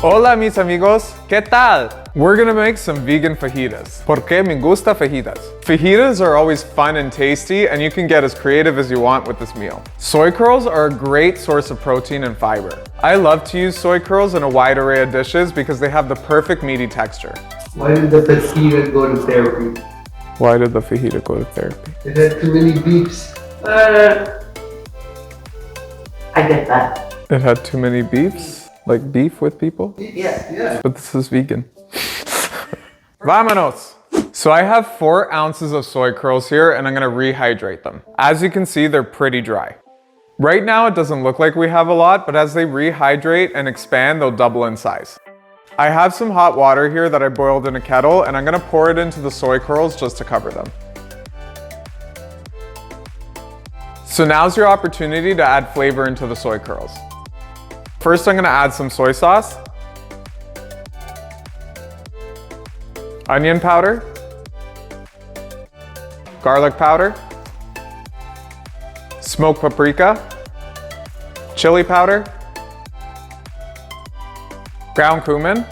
Hola mis amigos, ¿qué tal? We're gonna make some vegan fajitas. Porque me gusta fajitas. Fajitas are always fun and tasty, and you can get as creative as you want with this meal. Soy curls are a great source of protein and fiber. I love to use soy curls in a wide array of dishes because they have the perfect meaty texture. Why did the fajita go to therapy? Why did the fajita go to therapy? It had too many beefs. I get that. It had too many beefs? Like beef with people? Yeah. But this is vegan. Vámonos! So I have 4 ounces of soy curls here and I'm gonna rehydrate them. As you can see, they're pretty dry. Right now it doesn't look like we have a lot, but as they rehydrate and expand, they'll double in size. I have some hot water here that I boiled in a kettle and I'm gonna pour it into the soy curls just to cover them. So now's your opportunity to add flavor into the soy curls. First, I'm gonna add some soy sauce, onion powder, garlic powder, smoked paprika, chili powder, ground cumin,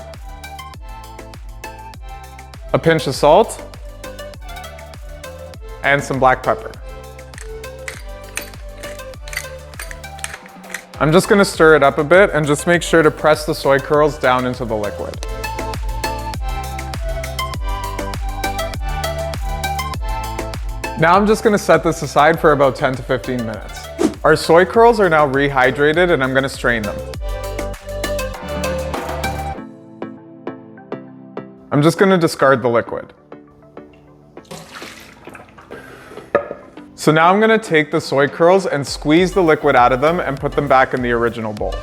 a pinch of salt, and some black pepper. I'm just gonna stir it up a bit and just make sure to press the soy curls down into the liquid. Now I'm just gonna set this aside for about 10 to 15 minutes. Our soy curls are now rehydrated and I'm gonna strain them. I'm just gonna discard the liquid. So now I'm gonna take the soy curls and squeeze the liquid out of them and put them back in the original bowl.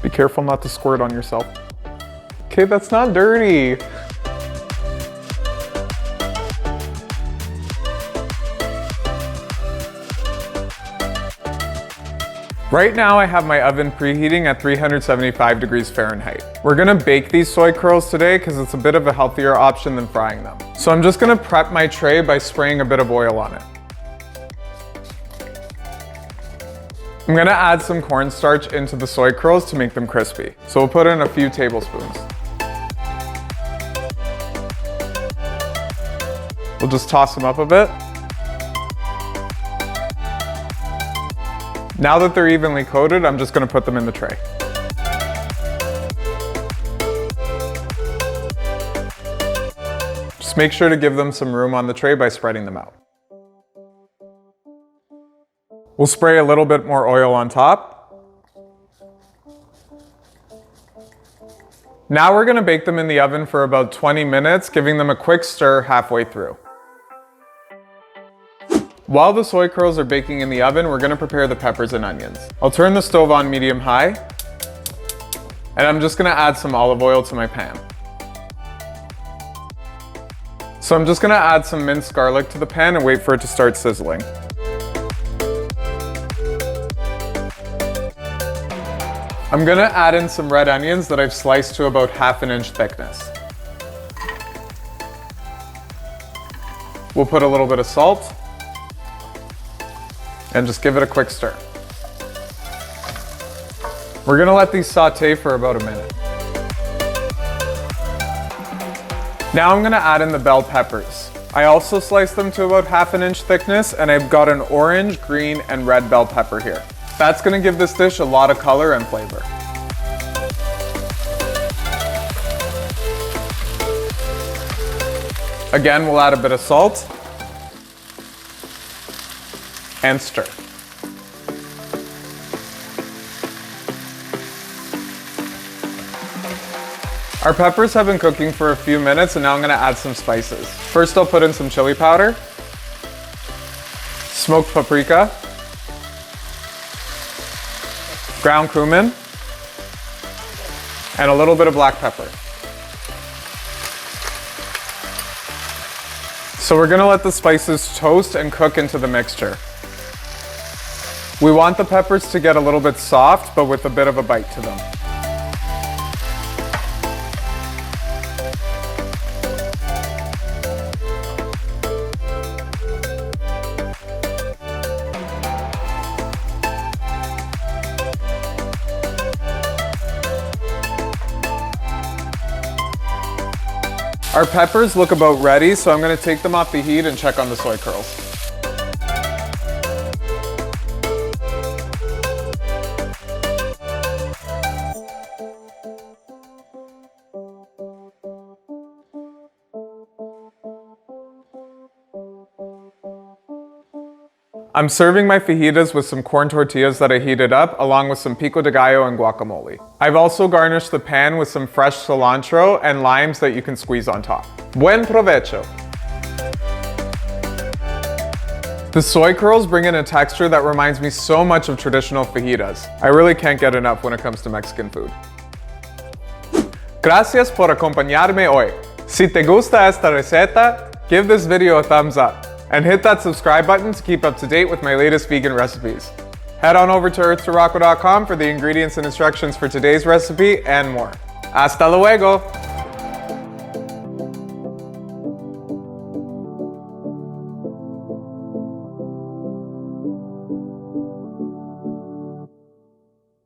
Be careful not to squirt on yourself. Okay, that's not dirty. Right now I have my oven preheating at 375 degrees Fahrenheit. We're gonna bake these soy curls today because it's a bit of a healthier option than frying them. So I'm just gonna prep my tray by spraying a bit of oil on it. I'm gonna add some cornstarch into the soy curls to make them crispy. So we'll put in a few tablespoons. We'll just toss them up a bit. Now that they're evenly coated, I'm just gonna put them in the tray. Just make sure to give them some room on the tray by spreading them out. We'll spray a little bit more oil on top. Now we're gonna bake them in the oven for about 20 minutes, giving them a quick stir halfway through. While the soy curls are baking in the oven, we're gonna prepare the peppers and onions. I'll turn the stove on medium-high, and I'm just gonna add some olive oil to my pan. So I'm just gonna add some minced garlic to the pan and wait for it to start sizzling. I'm gonna add in some red onions that I've sliced to about 1/2 inch thickness. We'll put a little bit of salt, and just give it a quick stir. We're gonna let these saute for about a minute. Now I'm gonna add in the bell peppers. I also sliced them to about 1/2 inch thickness, and I've got an orange, green, and red bell pepper here. That's gonna give this dish a lot of color and flavor. Again, we'll add a bit of salt and stir. Our peppers have been cooking for a few minutes and now I'm gonna add some spices. First I'll put in some chili powder, smoked paprika, ground cumin, and a little bit of black pepper. So we're gonna let the spices toast and cook into the mixture. We want the peppers to get a little bit soft, but with a bit of a bite to them. Our peppers look about ready, so I'm gonna take them off the heat and check on the soy curls. I'm serving my fajitas with some corn tortillas that I heated up, along with some pico de gallo and guacamole. I've also garnished the pan with some fresh cilantro and limes that you can squeeze on top. Buen Provecho! The soy curls bring in a texture that reminds me so much of traditional fajitas. I really can't get enough when it comes to Mexican food. Gracias por acompañarme hoy. Si te gusta esta receta, give this video a thumbs up. And hit that subscribe button to keep up to date with my latest vegan recipes. Head on over to earth2rocco.com for the ingredients and instructions for today's recipe and more. Hasta luego!